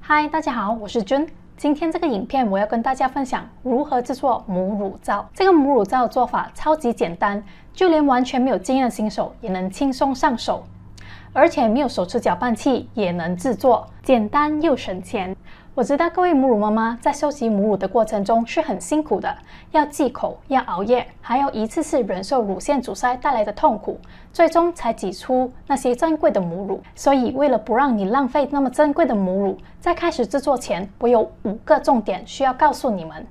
嗨，大家好，我是君。今天这个影片我要跟大家分享如何制作母乳皂。这个母乳皂的做法超级简单，就连完全没有经验的新手也能轻松上手，而且没有手持搅拌器也能制作，简单又省钱。我知道各位母乳妈妈在收集母乳的过程中是很辛苦的，要忌口，要熬夜，还要一次次忍受乳腺阻塞带来的痛苦，最终才挤出那些珍贵的母乳。所以为了不让你浪费那么珍贵的母乳，在开始制作前，我有5个重点需要告诉你们，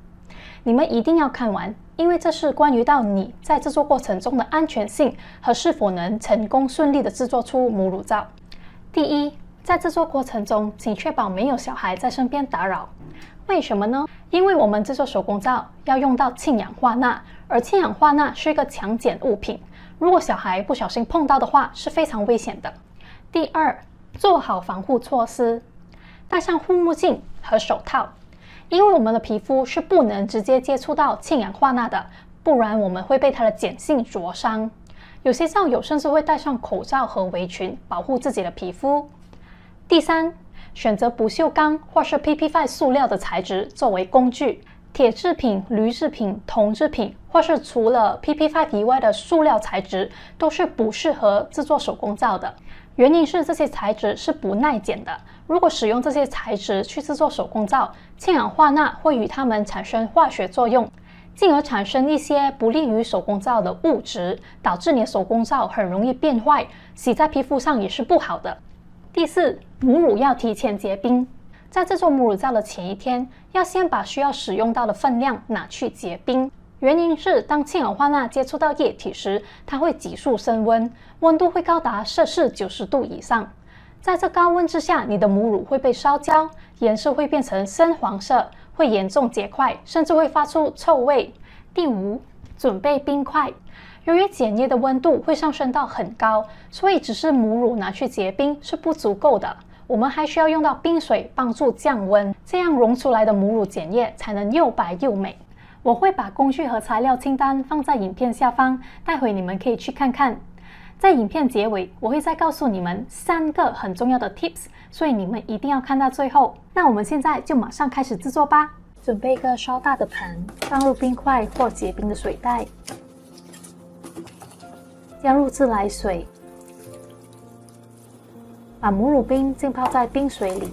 你们一定要看完，因为这是关于到你在制作过程中的安全性和是否能成功顺利的制作出母乳皂。第一，在制作过程中，请确保没有小孩在身边打扰。为什么呢？因为我们制作手工皂要用到氢氧化钠，而氢氧化钠是一个强碱物品，如果小孩不小心碰到的话，是非常危险的。第二，做好防护措施，戴上护目镜和手套，因为我们的皮肤是不能直接接触到氢氧化钠的，不然我们会被它的碱性灼伤。有些皂友甚至会戴上口罩和围裙，保护自己的皮肤。第三，选择不锈钢或是 PP5 塑料的材质作为工具。铁制品、铝制品、铜制品，或是除了 PP5 以外的塑料材质，都是不适合制作手工皂的。原因是这些材质是不耐碱的，如果使用这些材质去制作手工皂，氢氧化钠会与它们产生化学作用，进而产生一些不利于手工皂的物质，导致你的手工皂很容易变坏，洗在皮肤上也是不好的。第四，母乳要提前结冰。在制作母乳皂的前一天，要先把需要使用到的分量拿去结冰。原因是当氢氧化钠接触到液体时，它会急速升温，温度会高达摄氏90度以上。在这高温之下，你的母乳会被烧焦，颜色会变成深黄色，会严重结块，甚至会发出臭味。第五，准备冰块。由于碱液的温度会上升到很高，所以只是母乳拿去结冰是不足够的，我们还需要用到冰水帮助降温，这样溶出来的母乳碱液才能又白又美。我会把工具和材料清单放在影片下方，待会你们可以去看看。在影片结尾，我会再告诉你们3个很重要的 tips， 所以你们一定要看到最后。那我们现在就马上开始制作吧。准备一个稍大的盆，放入冰块或结冰的水袋，加入自来水，把母乳冰浸泡在冰水里，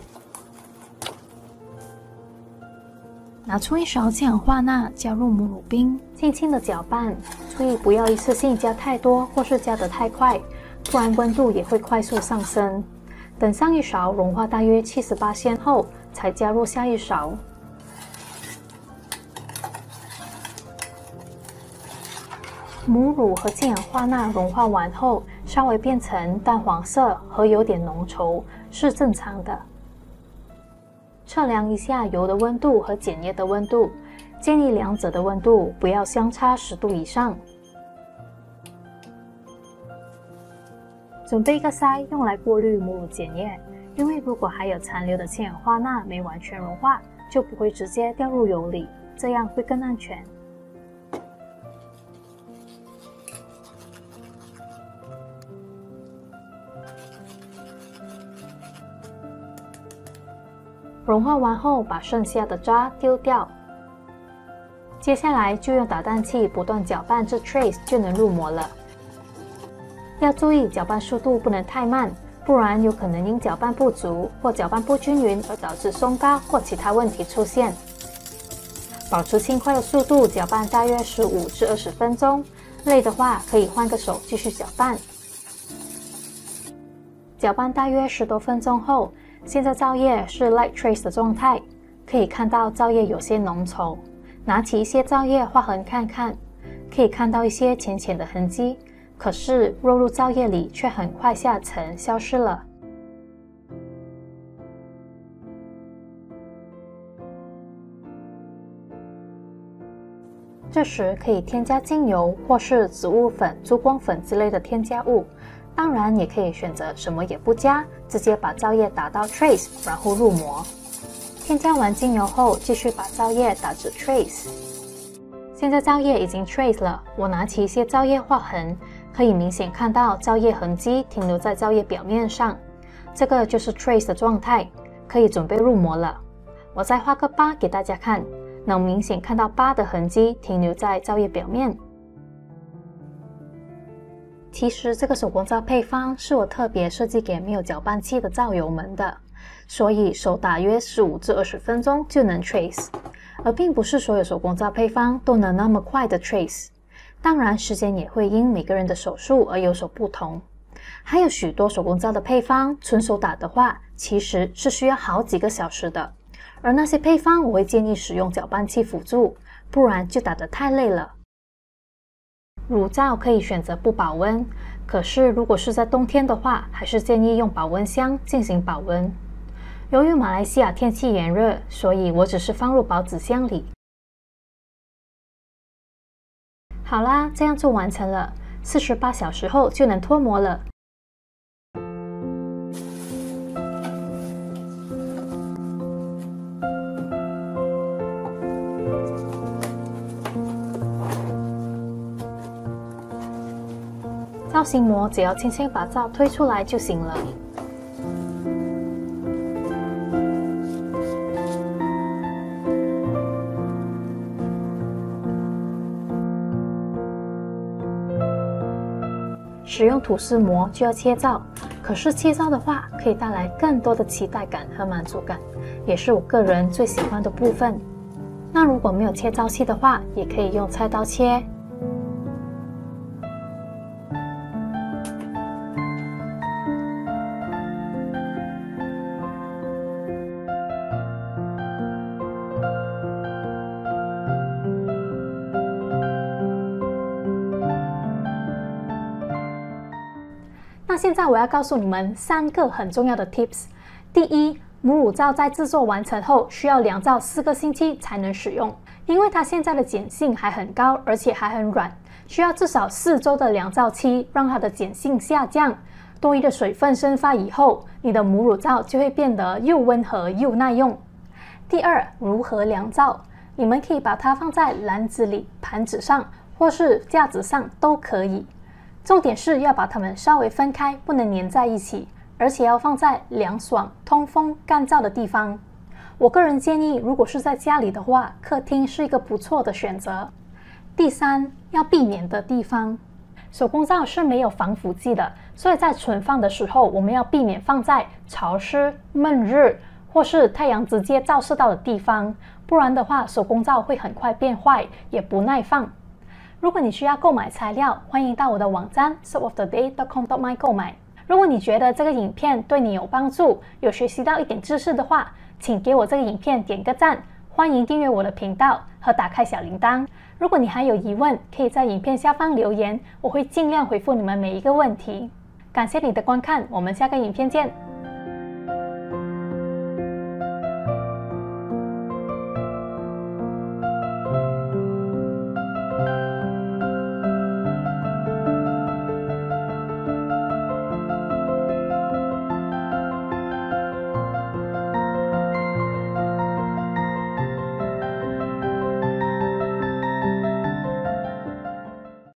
拿出一勺氢氧化钠，加入母乳冰，轻轻的搅拌，注意不要一次性加太多或是加得太快，不然温度也会快速上升。等上一勺融化大约78%后，才加入下一勺。母乳和氢氧化钠融化完后，稍微变成淡黄色和有点浓稠，是正常的。测量一下油的温度和碱液的温度，建议两者的温度不要相差10度以上。准备一个筛用来过滤母乳碱液，因为如果还有残留的氢氧化钠没完全融化，就不会直接掉入油里，这样会更安全。融化完后，把剩下的渣丢掉。接下来就用打蛋器不断搅拌至 trace 就能入模了。要注意搅拌速度不能太慢，不然有可能因搅拌不足或搅拌不均匀而导致松糕或其他问题出现。保持轻快的速度搅拌大约15至20分钟，累的话可以换个手继续搅拌。搅拌大约10多分钟后，现在皂液是 light trace 的状态，可以看到皂液有些浓稠。拿起一些皂液划痕看看，可以看到一些浅浅的痕迹，可是落入皂液里却很快下沉消失了。这时可以添加精油或是植物粉、珠光粉之类的添加物。当然也可以选择什么也不加，直接把皂液打到 trace， 然后入模。添加完精油后，继续把皂液打至 trace。现在皂液已经 trace 了，我拿起一些皂液划痕，可以明显看到皂液痕迹停留在皂液表面上，这个就是 trace 的状态。可以准备入模了。我再画个疤给大家看，能明显看到疤的痕迹停留在皂液表面。其实这个手工皂配方是我特别设计给没有搅拌器的皂友们的，所以手打约15至20分钟就能 trace， 而并不是所有手工皂配方都能那么快的 trace。当然，时间也会因每个人的手速而有所不同。还有许多手工皂的配方，纯手打的话，其实是需要好几个小时的。而那些配方，我会建议使用搅拌器辅助，不然就打得太累了。乳皂可以选择不保温，可是如果是在冬天的话，还是建议用保温箱进行保温。由于马来西亚天气炎热，所以我只是放入保纸箱里。好啦，这样就完成了。48小时后就能脱模了。造型膜只要轻轻把皂推出来就行了。使用吐司膜就要切皂，可是切皂的话可以带来更多的期待感和满足感，也是我个人最喜欢的部分。那如果没有切皂器的话，也可以用菜刀切。那现在我要告诉你们3个很重要的 tips。第一，母乳皂在制作完成后需要凉皂4个星期才能使用，因为它现在的碱性还很高，而且还很软，需要至少4周的凉皂期让它的碱性下降。多余的水分蒸发以后，你的母乳皂就会变得又温和又耐用。第二，如何凉皂？你们可以把它放在篮子里、盘子上或是架子上都可以。重点是要把它们稍微分开，不能粘在一起，而且要放在凉爽、通风、干燥的地方。我个人建议，如果是在家里的话，客厅是一个不错的选择。第三，要避免的地方，手工皂是没有防腐剂的，所以在存放的时候，我们要避免放在潮湿、闷热或是太阳直接照射到的地方，不然的话，手工皂会很快变坏，也不耐放。如果你需要购买材料，欢迎到我的网站 soapoftheday.com.my 购买。如果你觉得这个影片对你有帮助，有学习到一点知识的话，请给我这个影片点个赞，欢迎订阅我的频道和打开小铃铛。如果你还有疑问，可以在影片下方留言，我会尽量回复你们每一个问题。感谢你的观看，我们下个影片见。